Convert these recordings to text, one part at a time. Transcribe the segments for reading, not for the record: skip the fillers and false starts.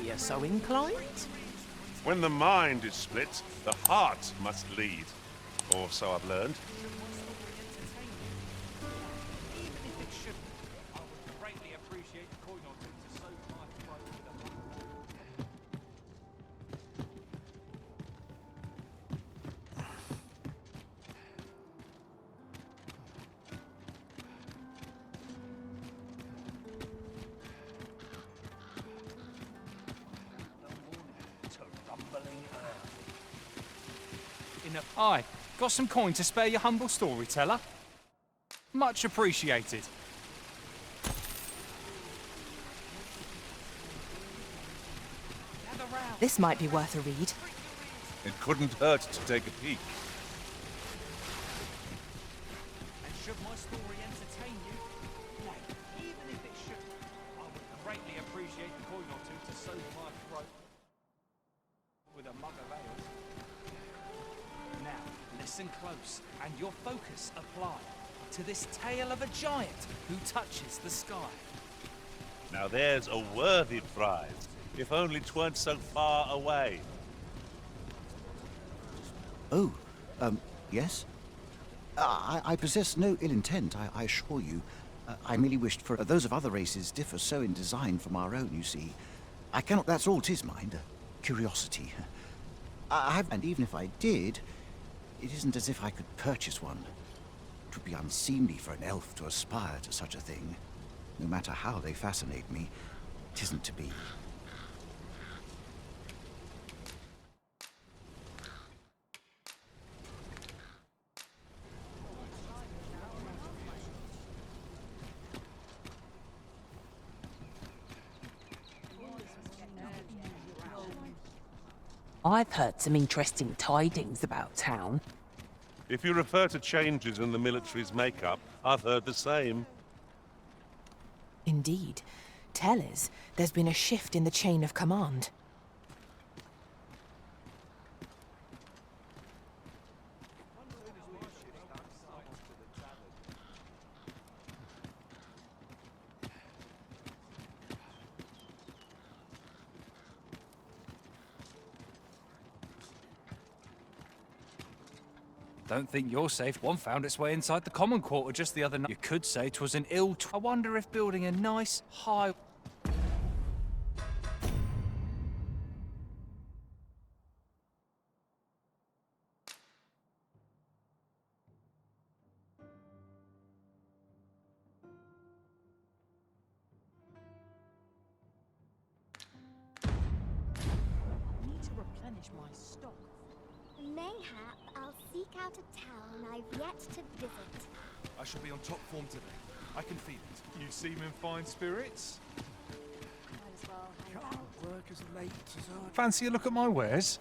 you're so inclined. When the mind is split, the heart must lead. Or so I've learned. Aye, got some coin to spare your humble storyteller? Much appreciated. This might be worth a read. It couldn't hurt to take a peek. And should my story entertain you, nay, even if it should, I would greatly appreciate a coin or two to soothe my throat with a mug of ale. Now, listen close, and your focus apply to this tale of a giant who touches the sky. Now there's a worthy prize, if only 'tweren't so far away. Oh, yes? I possess no ill intent, I assure you. I merely wished for those of other races differ so in design from our own, you see. I cannot, that's all 'tis, mind, curiosity. And even if I did, it isn't as if I could purchase one. It would be unseemly for an elf to aspire to such a thing. No matter how they fascinate me, it isn't to be. I've heard some interesting tidings about town. If you refer to changes in the military's makeup, I've heard the same. Indeed. Tell us, there's been a shift in the chain of command. Don't think you're safe. One found its way inside the common quarter just the other night. You could say 'twas an I wonder if building a nice, high... Need to replenish my stock. Mayhap I'll seek out a town I've yet to visit. I shall be on top form today. I can feel it. You seem in fine spirits. Might as well hang out. Work as late as I... Fancy a look at my wares?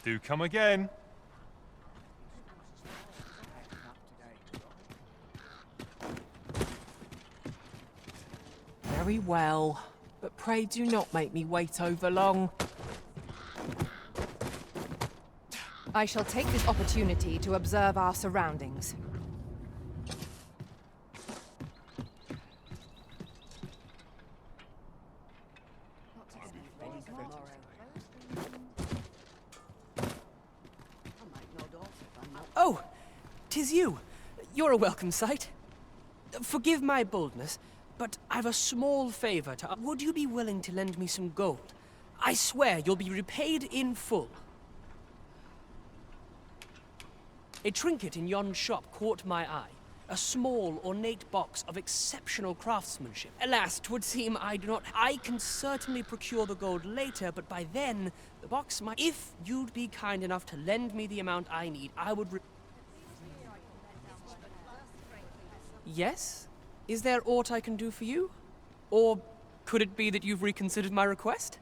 Do come again. Very well, but pray do not make me wait over long. I shall take this opportunity to observe our surroundings. Oh, 'tis you. You're a welcome sight. Forgive my boldness, but I've a small favor to... Would you be willing to lend me some gold? I swear you'll be repaid in full. A trinket in yon shop caught my eye. A small, ornate box of exceptional craftsmanship. Alas, 'twould seem I do not... I can certainly procure the gold later, but by then, the box might... If you'd be kind enough to lend me the amount I need, I would... Yes? Is there aught I can do for you? Or could it be that you've reconsidered my request?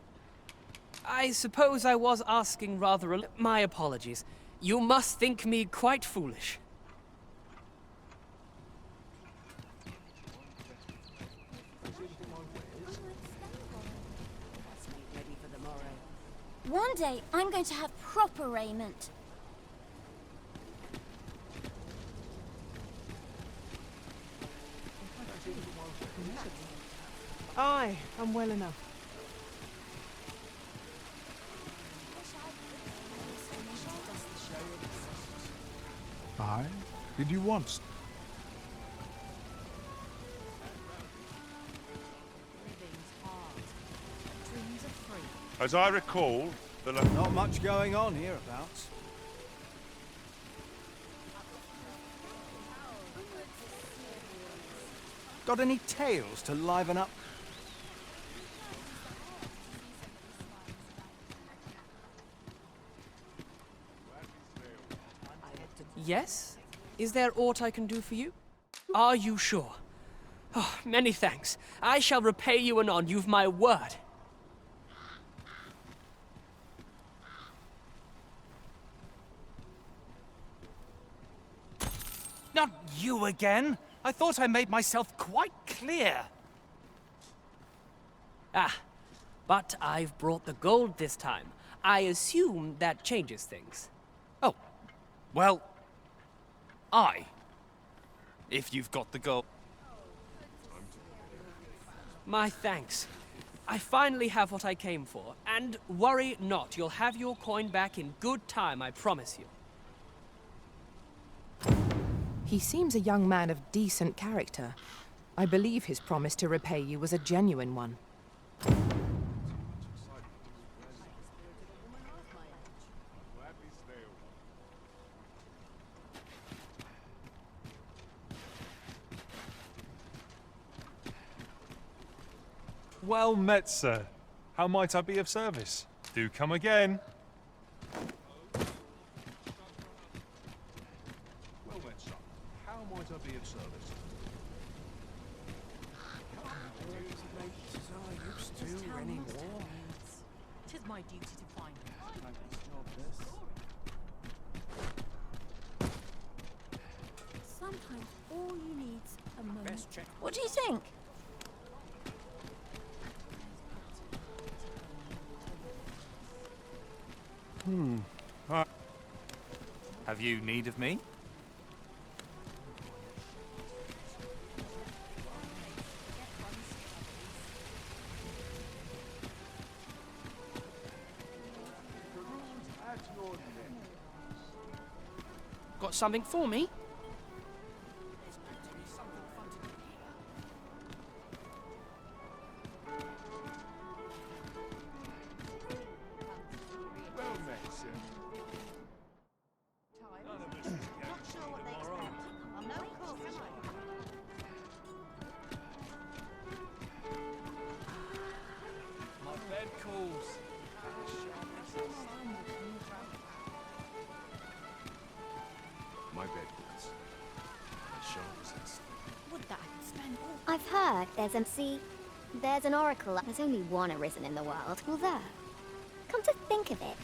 I suppose I was asking rather my apologies. You must think me quite foolish. One day, I'm going to have proper raiment. Aye, I'm well enough. Aye? Did you want? As I recall, Not much going on hereabouts. Got any tales to liven up? Yes? Is there aught I can do for you? Are you sure? Oh, many thanks. I shall repay you anon, you've my word. Not you again! I thought I made myself quite clear. Ah, but I've brought the gold this time. I assume that changes things. Oh, well, if you've got the gold. My thanks. I finally have what I came for, and worry not, you'll have your coin back in good time, I promise you. He seems a young man of decent character. I believe his promise to repay you was a genuine one. Well met, sir. How might I be of service? Do come again. well met, son. How might I be of service? Tis my duty to find him. Sometimes all you need's a moment. Best check. What do you think? Have you need of me? Got something for me? Well met, sir. My bed calls. My bed was as sharp as this. Would that I could spend all I've heard there's an oracle. There's only one arisen in the world. Well, there. Come to think of it.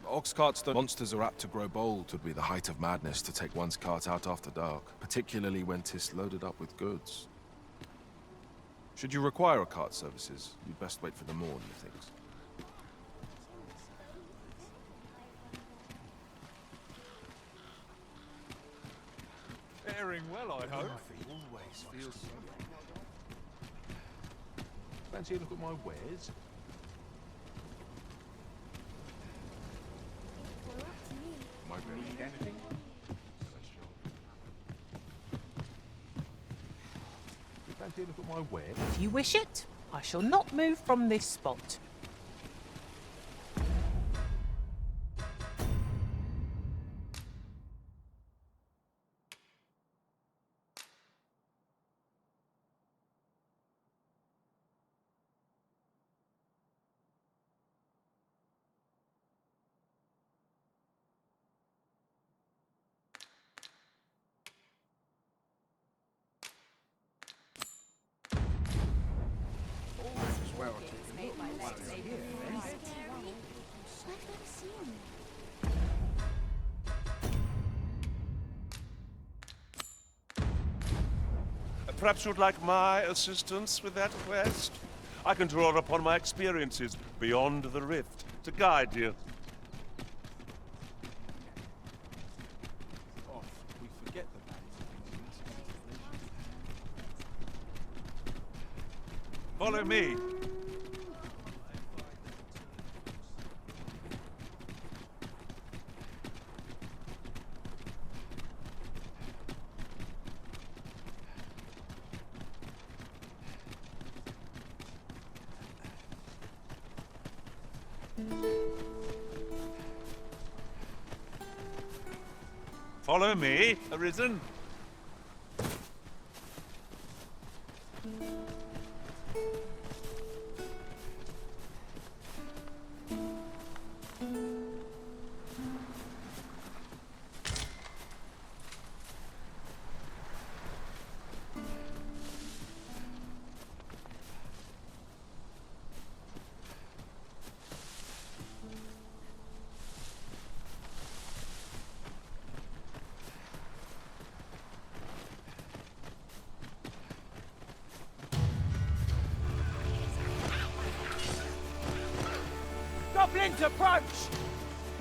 Ox carts, the monsters are apt to grow bold. Would be the height of madness to take one's cart out after dark, particularly when 'tis loaded up with goods. Should you require a cart services, you'd best wait for the morn, methinks. Faring well, I hope. Always feels so. Fancy a look at my wares? Am I ready? Anything? Fancy a look at my wares? If you wish it, I shall not move from this spot. Perhaps you'd like my assistance with that quest? I can draw upon my experiences beyond the rift to guide you. Off. We forget the Follow me. Follow me, Arisen. Goblins approach!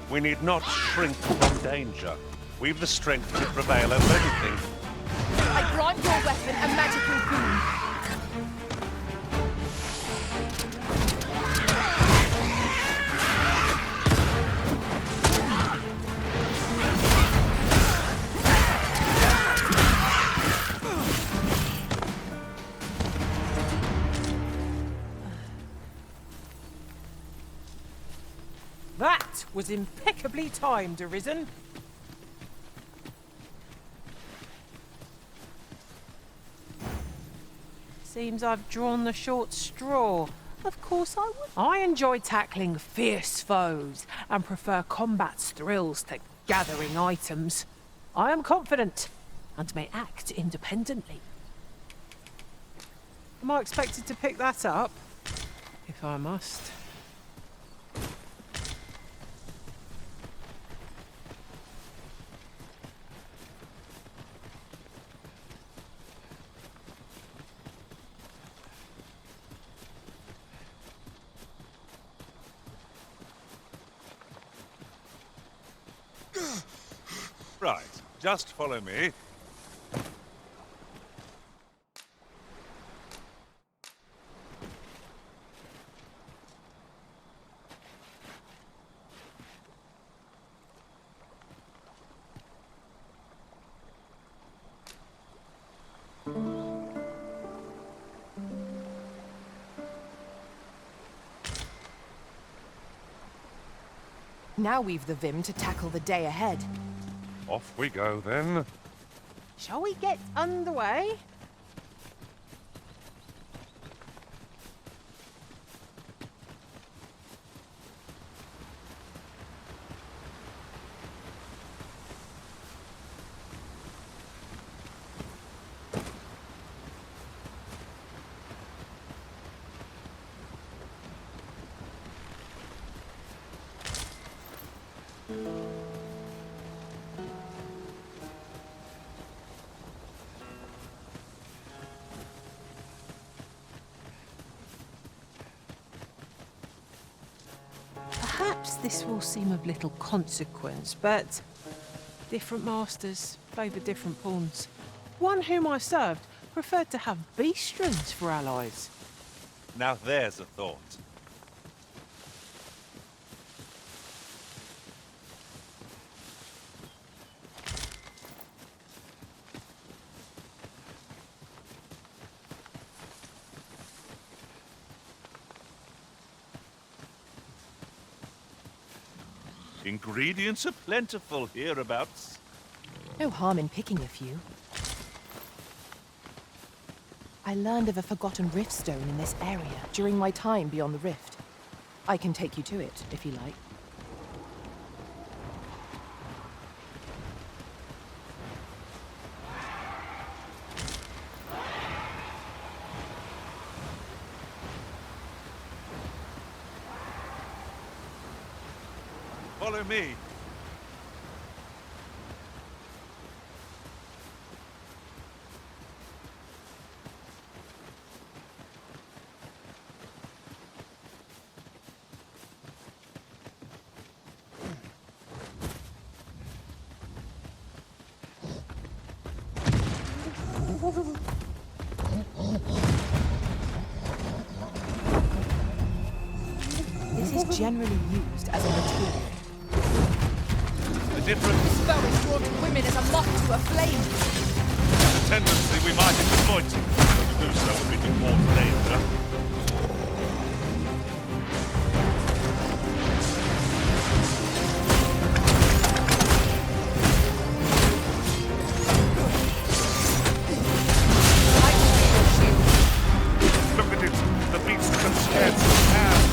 We need not shrink from danger. We've the strength to prevail over anything. I grant your weapon a magical boon. That was impeccably timed, Arisen. Seems I've drawn the short straw. Of course I would. I enjoy tackling fierce foes and prefer combat's thrills to gathering items. I am confident and may act independently. Am I expected to pick that up? If I must. Right, just follow me. Now we've the vim to tackle the day ahead. Off we go then. Shall we get underway? Perhaps this will seem of little consequence, but different masters favour different pawns. One whom I served preferred to have beastrons for allies. Now there's a thought. Ingredients are plentiful hereabouts. No harm in picking a few. I learned of a forgotten rift stone in this area during my time beyond the rift. I can take you to it, if you like. Follow me. This is generally used as a material. The difference Bow is drawn to women as a moth to a flame. tendency we might exploit. But to do so would be to cause danger. Look at it. The beast can scarce stand.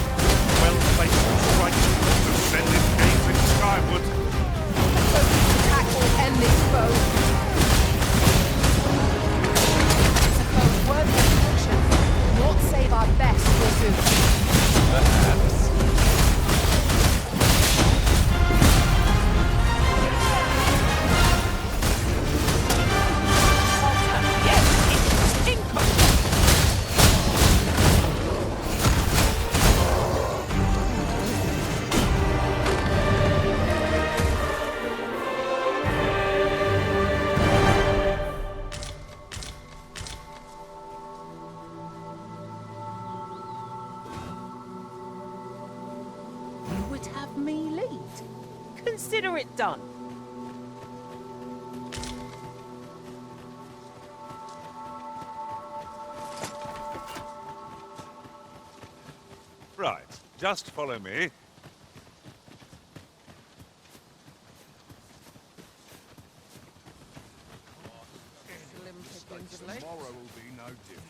Well-placed strike to send it gazing skyward. A focused attack will end this foe. It's a foe worthy of caution. Naught save our best will do. Perhaps. Yes, it's incoming. You would have me lead? Consider it done. Right. Just follow me. Tomorrow will be no different.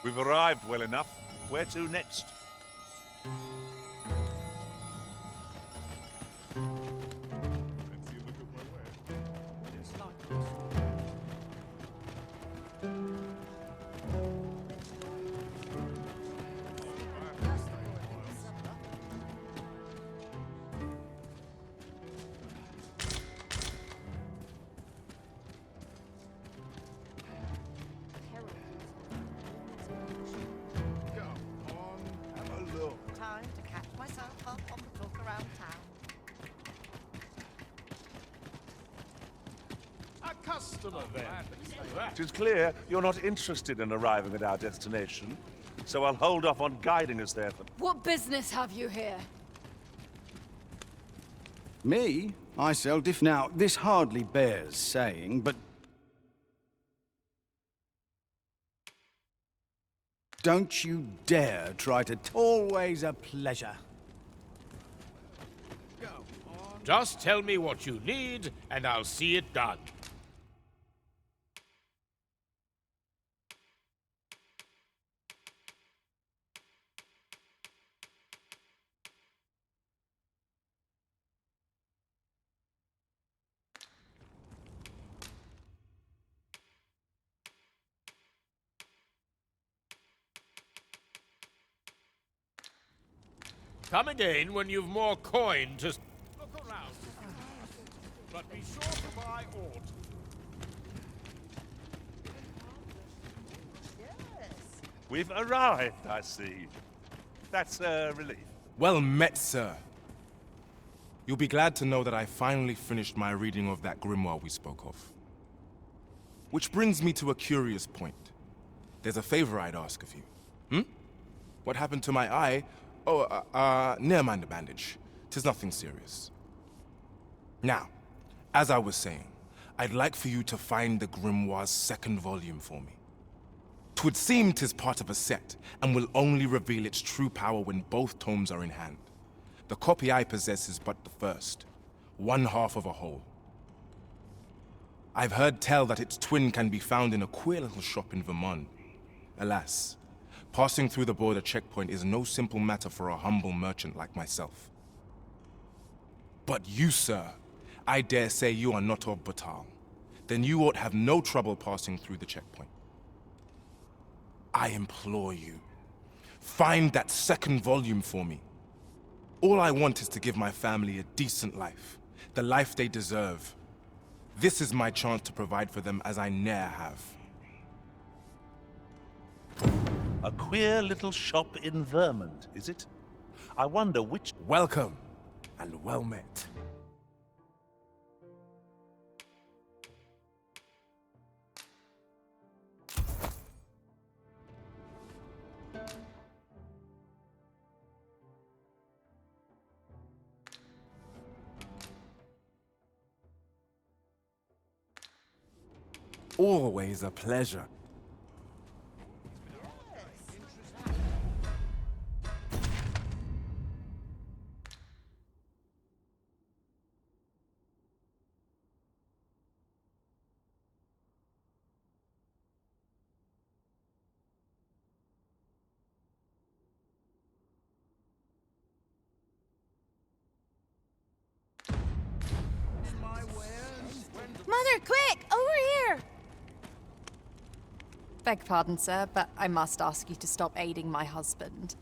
We've arrived well enough. Where to next? Fancy a look at my wares? Come on, have a look. Time to catch myself. customer, then. It is clear you're not interested in arriving at our destination, so I'll hold off on guiding us there for... What business have you here? Me? I sell diff. Now, this hardly bears saying, but... don't you dare try to... Always a pleasure. Just tell me what you need, and I'll see it done. Come again when you've more coin to... Look around. But be sure to buy aught. We've arrived, I see. That's a relief. Well met, sir. You'll be glad to know that I finally finished my reading of that grimoire we spoke of. Which brings me to a curious point. There's a favor I'd ask of you. What happened to my eye? Oh, never mind the bandage. 'Tis nothing serious. Now, as I was saying, I'd like for you to find the grimoire's second volume for me. 'Twould seem 'tis part of a set, and will only reveal its true power when both tomes are in hand. The copy I possess is but the first, one half of a whole. I've heard tell that its twin can be found in a queer little shop in Vermont. Alas, passing through the border checkpoint is no simple matter for a humble merchant like myself. But you, sir, I dare say you are not of Batal. Then you ought have no trouble passing through the checkpoint. I implore you, find that second volume for me. All I want is to give my family a decent life, the life they deserve. This is my chance to provide for them as I ne'er have. A queer little shop in Vermont, is it? I wonder which... Welcome, and well met. Always a pleasure. Mother, quick! Over here! Beg pardon, sir, but I must ask you to stop aiding my husband.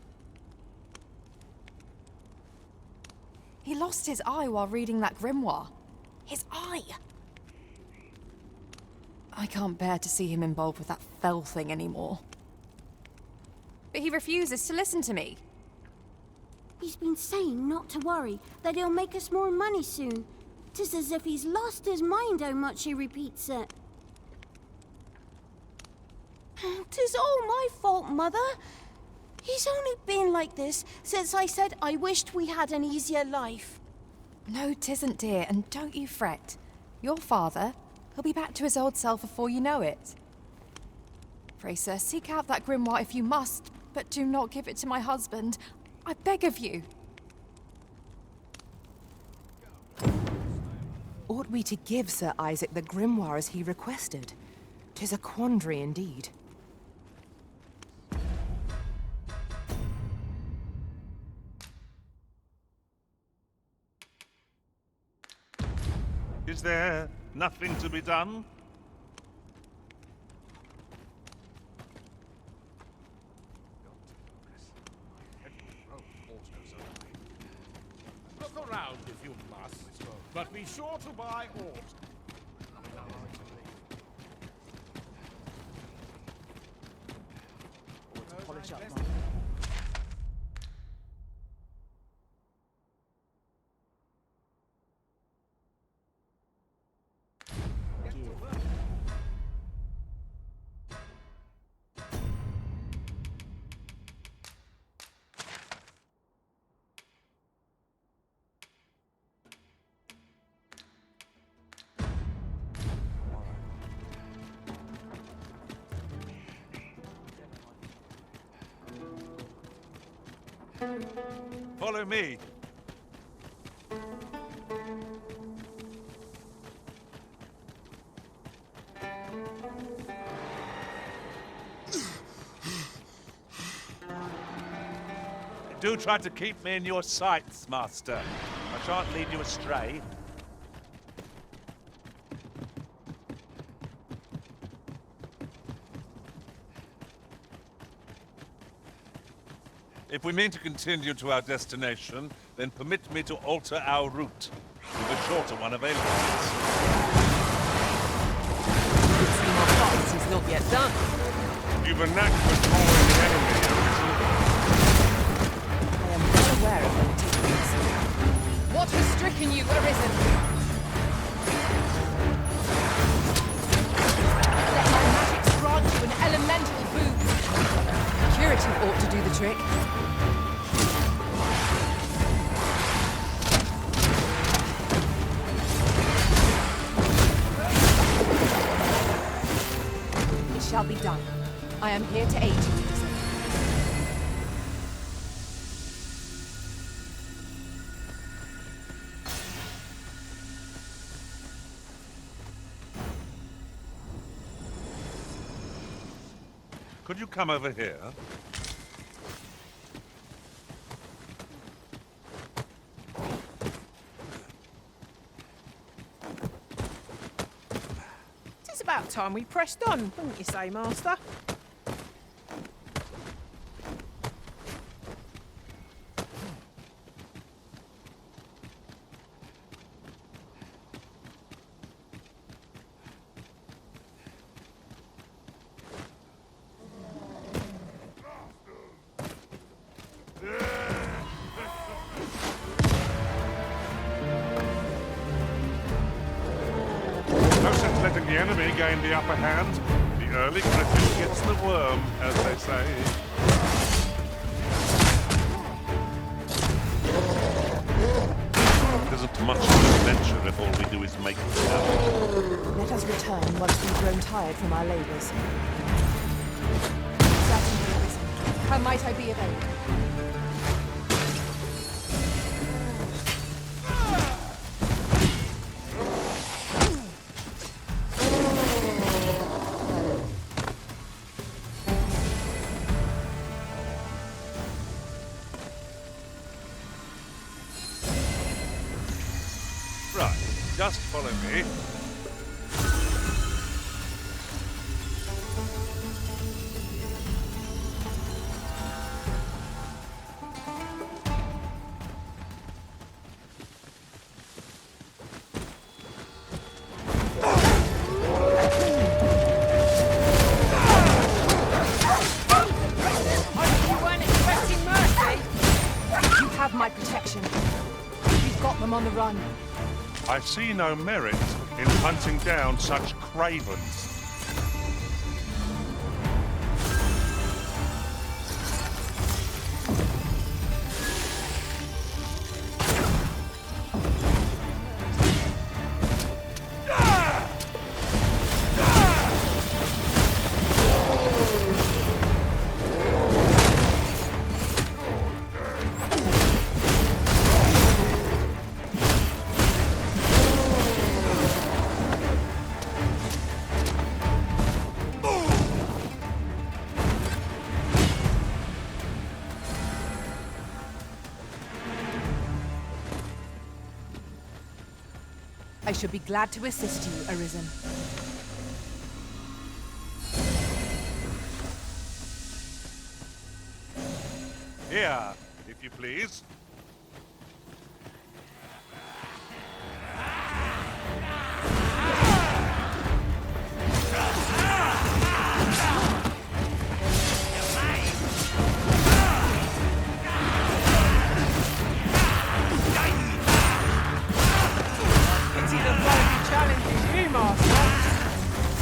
He lost his eye while reading that grimoire. His eye! I can't bear to see him involved with that fell thing anymore. But he refuses to listen to me. He's been saying not to worry, that he'll make us more money soon. 'Tis as if he's lost his mind how much he repeats it. 'Tis all my fault, Mother. He's only been like this since I said I wished we had an easier life. No, 'tisn't, dear, and don't you fret. Your father, he'll be back to his old self before you know it. Pray, sir, seek out that grimoire if you must, but do not give it to my husband. I beg of you. Ought we to give Sir Isaac the grimoire as he requested? 'Tis a quandary indeed. Is there nothing to be done? Look around if you must, but be sure to buy aught. Polish up, Follow me. Do try to keep me in your sights, Master. I shan't lead you astray. If we mean to continue to our destination, then permit me to alter our route, with a shorter one available. It seems our fight is not yet done. You've a knack for drawing the enemy, I am well aware of their tactics. What has stricken you, Arisen? Let my magics grant you an elemental boon. Curative ought to do the trick. It shall be done. I am here to aid you, Arisen. Could you come over here? It's about time we pressed on, wouldn't you say, Master? No sense letting the enemy gain the upper hand. The early critic gets the worm, as they say. It isn't much of an adventure if all we do is make it happen. Let us return once we've grown tired from our labours. Certainly, Arisen. How might I be of aid? Right, just follow me. You weren't expecting mercy. You have my protection. We've got them on the run. I see no merit in hunting down such cravens. I should be glad to assist you, Arisen. Here, if you please. It's either bloody challenging you, Master.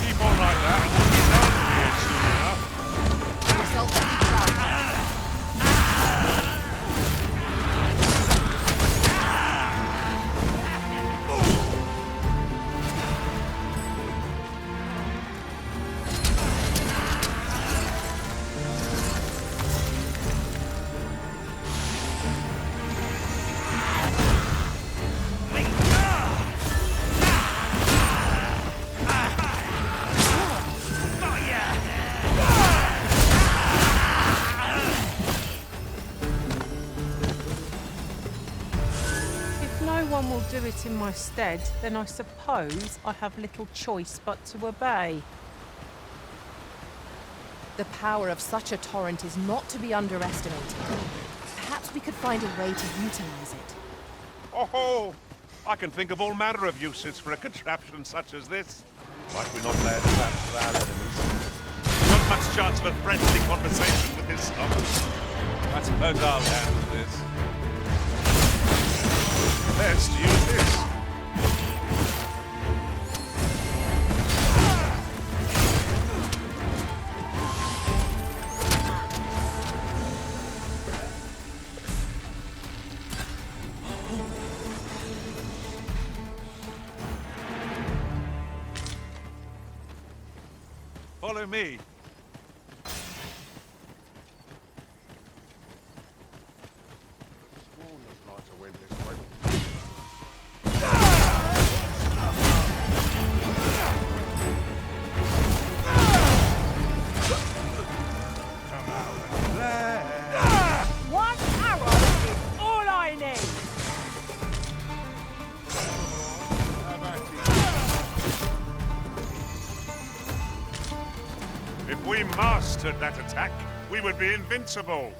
Keep on like that, and we'll be done here soon enough. Result will be proud. do it in my stead, then I suppose I have little choice but to obey. The power of such a torrent is not to be underestimated. Perhaps we could find a way to utilize it. Oh, I can think of all manner of uses for a contraption such as this. Might we not lay a trap for our enemies? Not much chance of a friendly conversation with this stuff. I suppose I'll handle this. Best use this. Follow me. One arrow is all I need. If we mastered that attack, we would be invincible.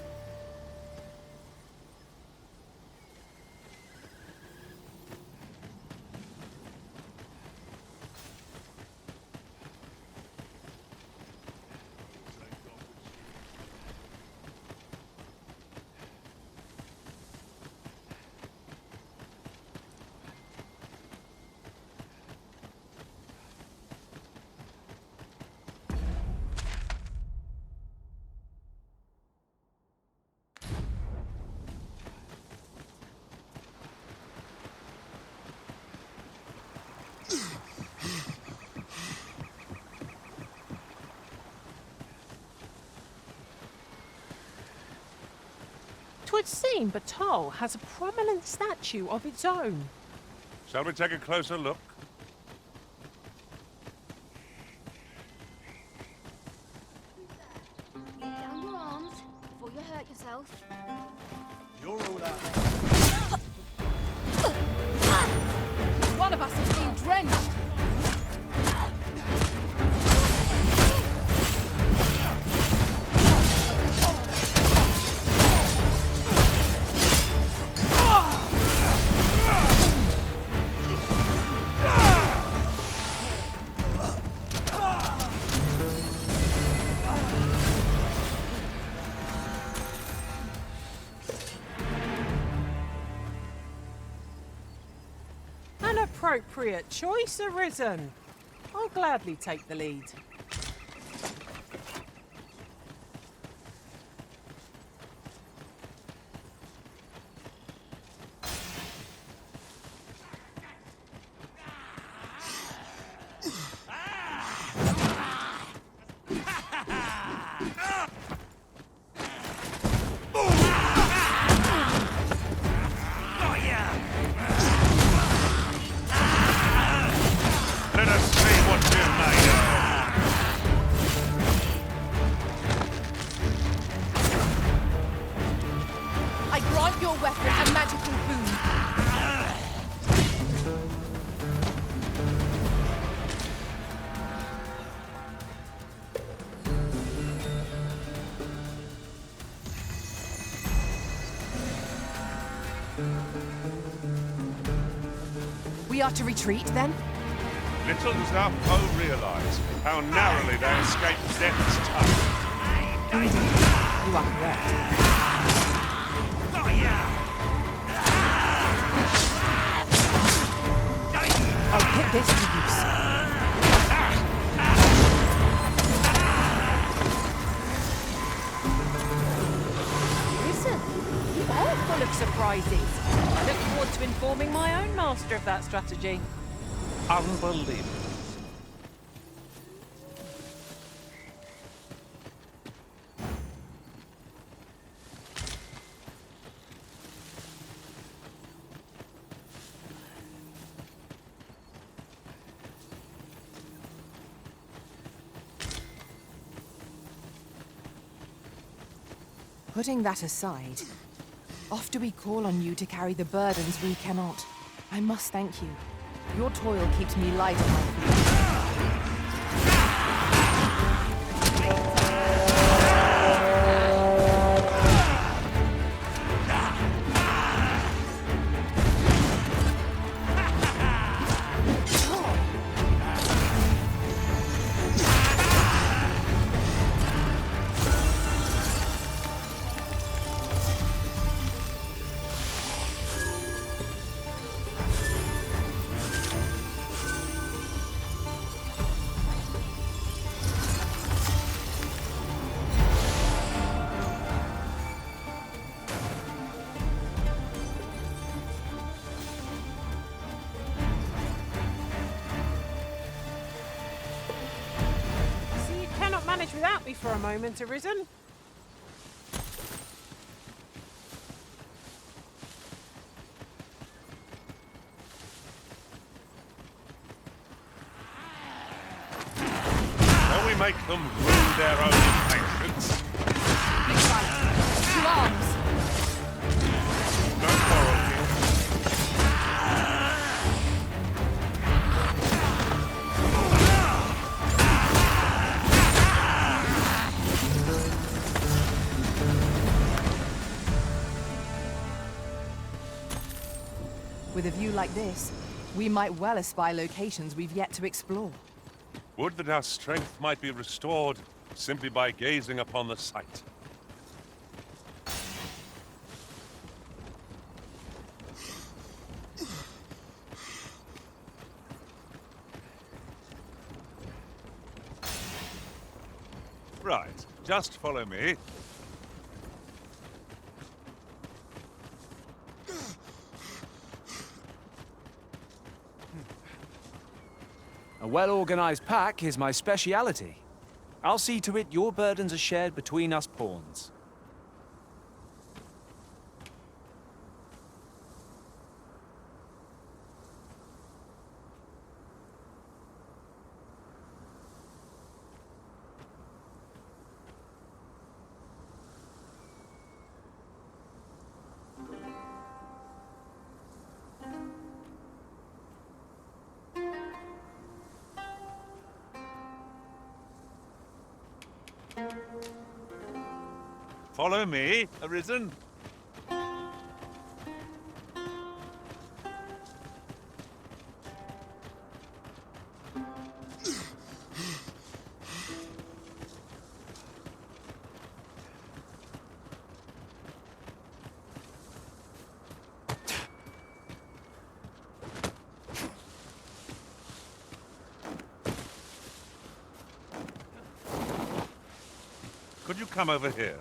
Twould seem Batal has a prominent statue of its own. Shall we take a closer look? Down your arms before you hurt yourself. You're all out. One of us has been drenched. An appropriate choice arisen. I'll gladly take the lead. Let us see what you're made of. I grant your weapon a magical boon. We are to retreat, then? Little does our foe realize how narrowly they escaped death's touch. You are correct. I'll put this to use. Listen, you are full of surprises. I look forward to informing my own master of that strategy. Unbelievable. Putting that aside, oft do we call on you to carry the burdens we cannot. I must thank you. Your toil keeps me light on my feet. See, you cannot manage without me for a moment, Arisen. Shall we make them rue their own impatience? To arms! No quarrel here. With a view like this, we might well espy locations we've yet to explore. Would that our strength might be restored simply by gazing upon the sight. Right, just follow me. A well-organized pack is my speciality. I'll see to it your burdens are shared between us pawns. Follow me, Arisen. Could you come over here?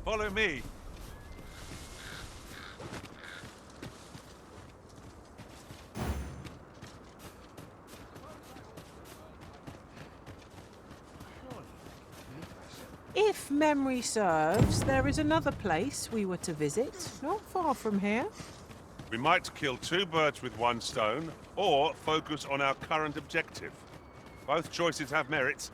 Follow me. If memory serves, there is another place we were to visit, not far from here. We might kill two birds with one stone, or focus on our current objective. Both choices have merits.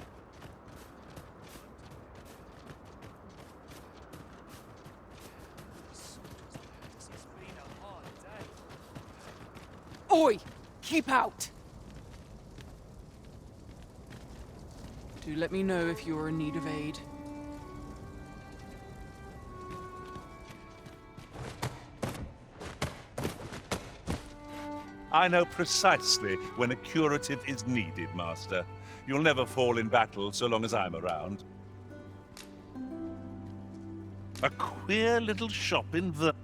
Oi! Keep out! Do let me know if you are in need of aid. I know precisely when a curative is needed, Master. You'll never fall in battle so long as I'm around. A queer little shop in the...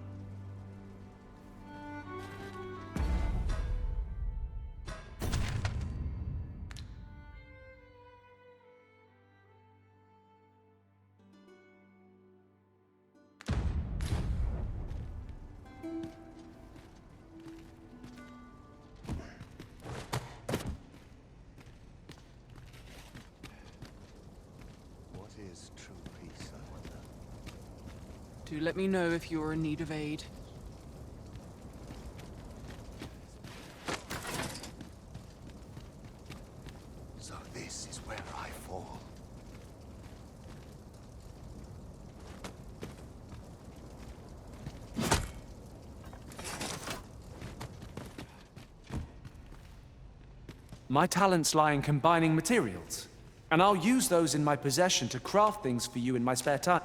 Do let me know if you're in need of aid. So this is where I fall. My talents lie in combining materials, and I'll use those in my possession to craft things for you in my spare time.